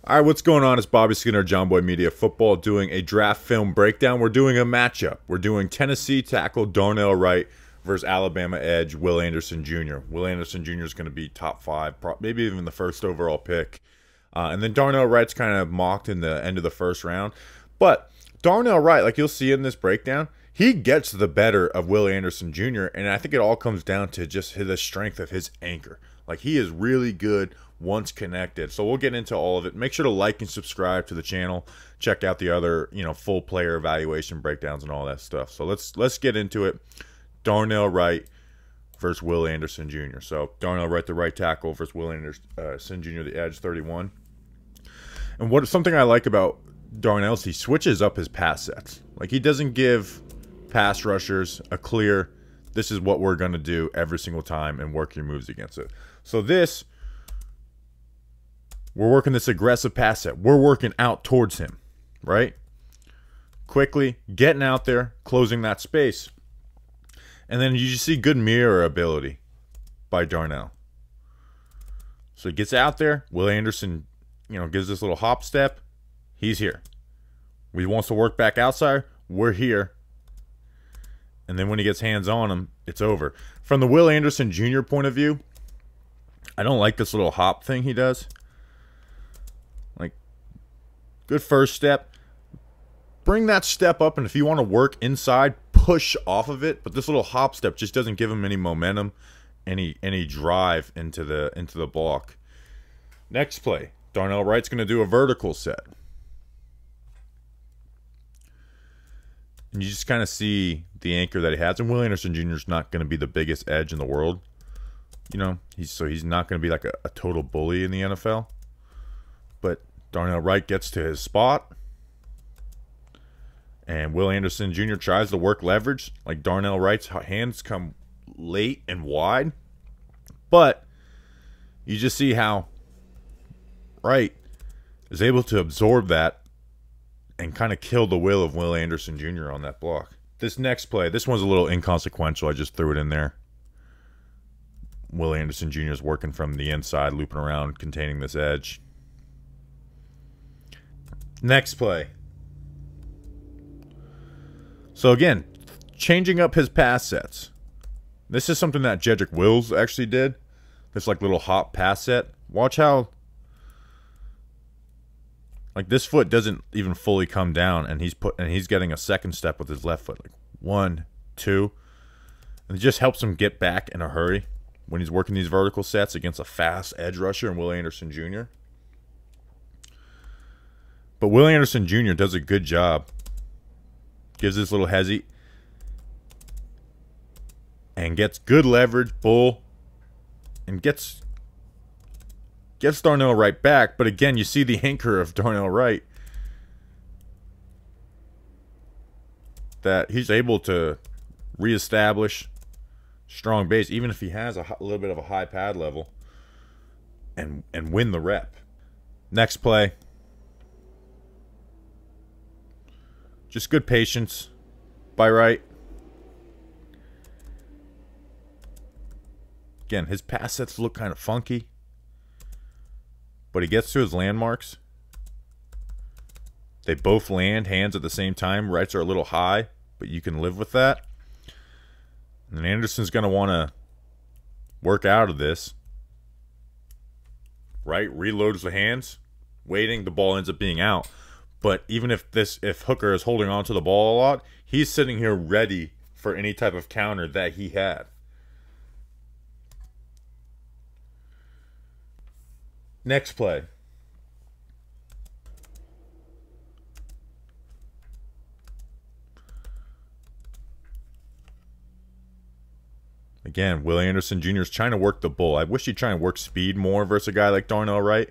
All right, what's going on? It's Bobby Skinner, John Boy Media Football, doing a draft film breakdown. We're doing a matchup. We're doing Tennessee tackle Darnell Wright versus Alabama edge Will Anderson Jr. Will Anderson Jr. is going to be top 5, maybe even the first overall pick. And then Darnell Wright's kind of mocked in the end of the first round. But Darnell Wright, like you'll see in this breakdown, he gets the better of Will Anderson Jr., and I think it all comes down to just the strength of his anchor. Like, he is really good once connected. So we'll get into all of it. Make sure to like and subscribe to the channel. Check out the other, full player evaluation breakdowns and all that stuff. So let's get into it. Darnell Wright versus Will Anderson Jr. So Darnell Wright, the right tackle, versus Will Anderson Jr., the edge, 31. And something I like about Darnell is he switches up his pass sets. Like, he doesn't give pass rushers a clear, this is what we're going to do every single time and work your moves against it. So we're working this aggressive pass set. We're working out towards him, right? Quickly getting out there, closing that space. And then you just see good mirror ability by Darnell. So he gets out there. Will Anderson, gives this little hop step. He's here. He wants to work back outside. We're here. And then when he gets hands on him, it's over. From the Will Anderson Jr. point of view, I don't like this little hop thing he does. Like, good first step. Bring that step up, and if you want to work inside, push off of it. But this little hop step just doesn't give him any momentum, any drive into the block. Next play, Darnell Wright's going to do a vertical set. And you just kind of see the anchor that he has. And Will Anderson Jr. is not going to be the biggest edge in the world. He's not going to be like a total bully in the NFL. But Darnell Wright gets to his spot. And Will Anderson Jr. tries to work leverage. Like, Darnell Wright's hands come late and wide. But you just see how Wright is able to absorb that and kind of kill the will of Will Anderson Jr. on that block. This next play, this one's a little inconsequential. I just threw it in there. Will Anderson Jr. is working from the inside, looping around, containing this edge. Next play. So again, changing up his pass sets. This is something that Jedrick Wills actually did. This like little hop pass set. Watch how, like, this foot doesn't even fully come down, and he's getting a second step with his left foot. Like 1, 2. And it just helps him get back in a hurry when he's working these vertical sets against a fast edge rusher and Will Anderson Jr. But Will Anderson Jr. does a good job. Gives this little hezzy. And gets good leverage, bull. And gets Darnell Wright back. But again, you see the anchor of Darnell Wright. That he's able to reestablish strong base, even if he has a little bit of a high pad level, and win the rep. Next play. Just good patience by Wright. Again, his pass sets look kind of funky, but he gets to his landmarks. They both land hands at the same time. Wrights are a little high, but you can live with that. And Anderson's going to want to work out of this. Wright reloads the hands, waiting. The ball ends up being out. But even if Hooker is holding on to the ball a lot, he's sitting here ready for any type of counter that he had. Next play. Again, Will Anderson Jr. is trying to work the bull. I wish he'd try and work speed more versus a guy like Darnell Wright.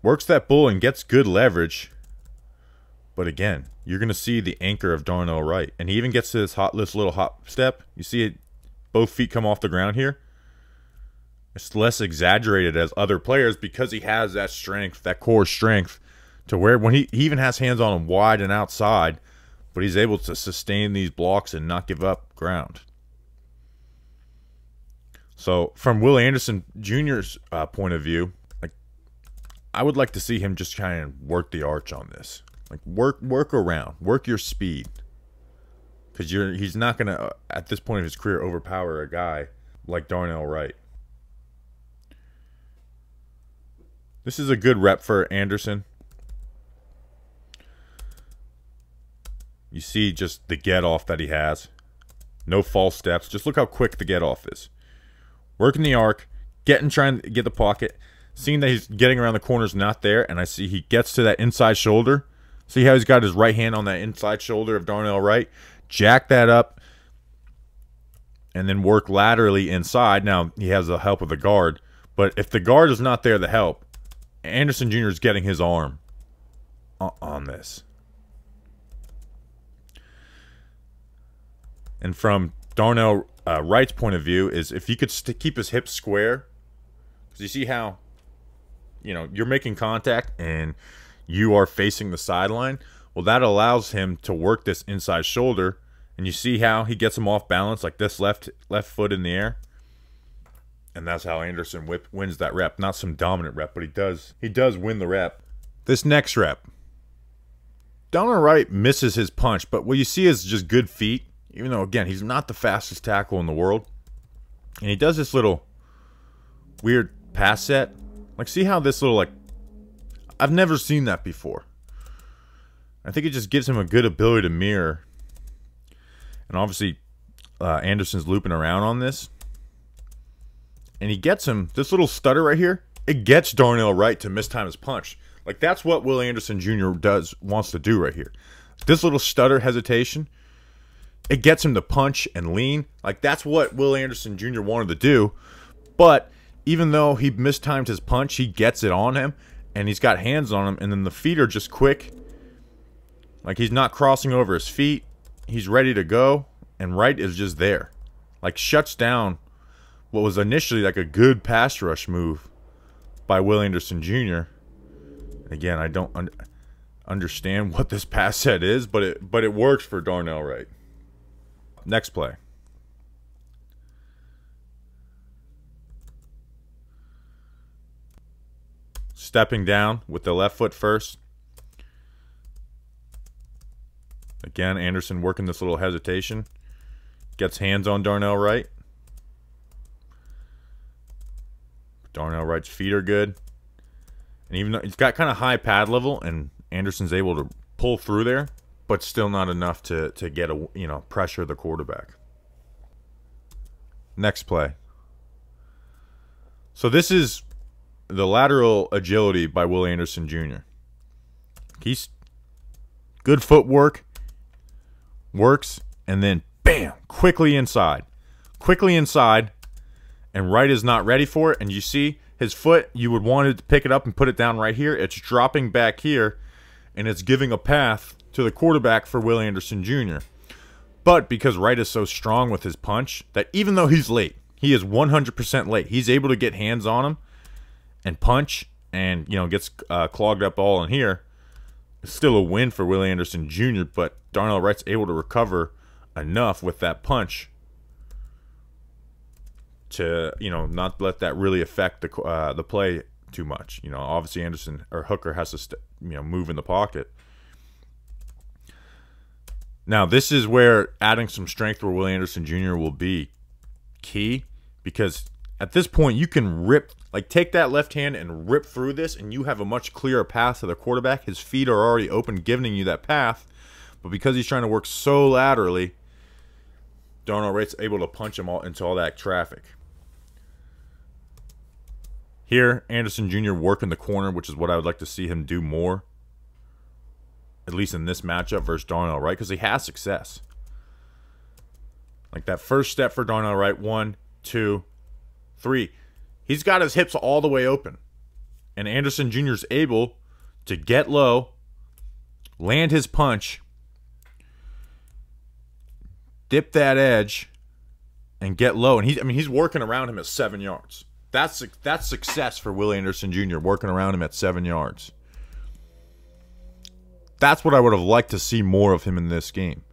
Works that bull and gets good leverage. But again, you're going to see the anchor of Darnell Wright. And he even gets to this little hop step. You see it, both feet come off the ground here. It's less exaggerated as other players because he has that strength, that core strength, to where when he even has hands on him wide and outside, but he's able to sustain these blocks and not give up ground. So from Will Anderson Jr.'s point of view, like, I would like to see him just kind of work the arch on this. Like, work around. Work your speed. Because he's not going to, at this point of his career, overpower a guy like Darnell Wright. This is a good rep for Anderson. You see just the get-off that he has. No false steps. Just look how quick the get-off is. Working the arc. Trying to get the pocket. Seeing that he's getting around the corners, not there. And I see he gets to that inside shoulder. See how he's got his right hand on that inside shoulder of Darnell Wright? Jack that up. And then work laterally inside. Now, he has the help of the guard. But if the guard is not there to help, Anderson Jr. is getting his arm on this. And from Darnell Wright's point of view is if you could keep his hips square, because you see how, you're making contact and you are facing the sideline. Well, that allows him to work this inside shoulder, and you see how he gets him off balance like this left foot in the air, and that's how Anderson wins that rep. Not some dominant rep, but he does win the rep. This next rep, Darnell Wright misses his punch, but what you see is just good feet. Even though, again, he's not the fastest tackle in the world. And he does this little weird pass set. Like, see how this little, I've never seen that before. I think it just gives him a good ability to mirror. And obviously, Anderson's looping around on this. And he gets him, this little stutter right here, it gets Darnell Wright to mistime his punch. Like, that's what Will Anderson Jr. wants to do right here. This little stutter hesitation, it gets him to punch and lean. Like, that's what Will Anderson Jr. wanted to do. But even though he mistimed his punch, he gets it on him. And he's got hands on him. And then the feet are just quick. Like, he's not crossing over his feet. He's ready to go. And Wright is just there. Like, shuts down what was initially like a good pass rush move by Will Anderson Jr. Again, I don't understand what this pass set is. But it works for Darnell Wright. Next play. Stepping down with the left foot first. Again, Anderson working this little hesitation. Gets hands on Darnell Wright. Darnell Wright's feet are good. And even though he's got kind of high pad level and Anderson's able to pull through there, but still not enough to get pressure the quarterback. Next play. So this is the lateral agility by Will Anderson Jr. He's good footwork, works, and then bam, quickly inside, and Wright is not ready for it. And you see his foot, you would want to pick it up and put it down right here. It's dropping back here, and it's giving a path to the quarterback for Will Anderson Jr. But because Wright is so strong with his punch that even though he's late, he is 100% late. He's able to get hands on him and punch and, gets clogged up all in here. It's still a win for Will Anderson Jr., but Darnell Wright's able to recover enough with that punch to, not let that really affect the play too much. Obviously Anderson or Hooker has to, move in the pocket. Now, this is where adding some strength for Will Anderson Jr. will be key, because at this point you can take that left hand and rip through this, and you have a much clearer path to the quarterback. His feet are already open, giving you that path, but because he's trying to work so laterally, Darnell Wright's able to punch him into all that traffic. Here, Anderson Jr. working the corner, which is what I would like to see him do more, at least in this matchup versus Darnell Wright, because he has success. Like that first step for Darnell Wright, 1, 2, 3. He's got his hips all the way open. And Anderson Jr. is able to get low, land his punch, dip that edge, and get low. And he's working around him at 7 yards. That's success for Will Anderson Jr., working around him at 7 yards. That's what I would have liked to see more of him in this game.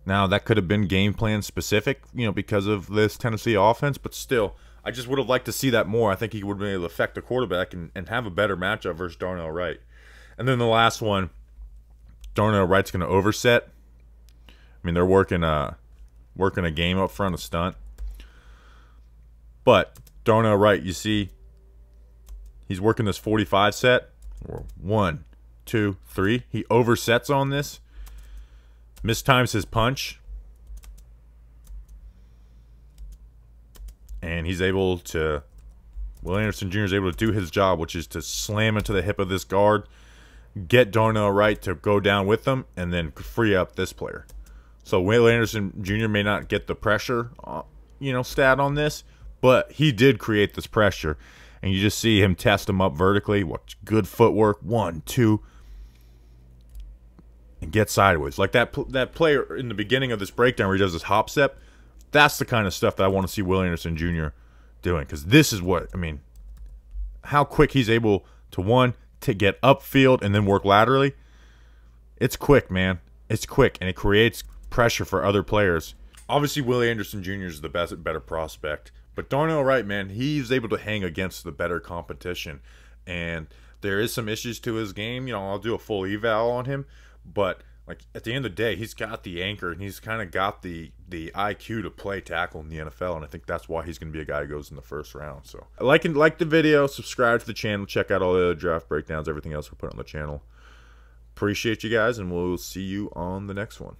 Now, that could have been game plan specific, because of this Tennessee offense, but still, I just would have liked to see that more. I think he would have been able to affect the quarterback and have a better matchup versus Darnell Wright. And then the last one, Darnell Wright's going to overset. I mean, they're working a game up front, a stunt. But Darnell Wright, you see, he's working this 45 set. 1, 2, 3. He oversets on this. Mistimes his punch. And he's able to, Will Anderson Jr. is able to do his job, which is to slam into the hip of this guard, get Darnell Wright to go down with them, and then free up this player. So Will Anderson Jr. may not get the pressure, stat on this, but he did create this pressure. And you just see him test him up vertically. Watch, good footwork. 1, 2. And get sideways. Like that player in the beginning of this breakdown where he does this hop step. That's the kind of stuff that I want to see Will Anderson Jr. doing. Because this is what, I mean, how quick he's able to get upfield and then work laterally. It's quick, man. It's quick, and it creates pressure for other players. Obviously, Will Anderson Jr. is the better prospect. But Darnell Wright, man, he's able to hang against the better competition. And there is some issues to his game. I'll do a full eval on him. But like at the end of the day, he's got the anchor, and he's kind of got the IQ to play tackle in the NFL, and I think that's why he's going to be a guy who goes in the first round. So like the video, subscribe to the channel, check out all the other draft breakdowns, everything else we put on the channel. Appreciate you guys, and we'll see you on the next one.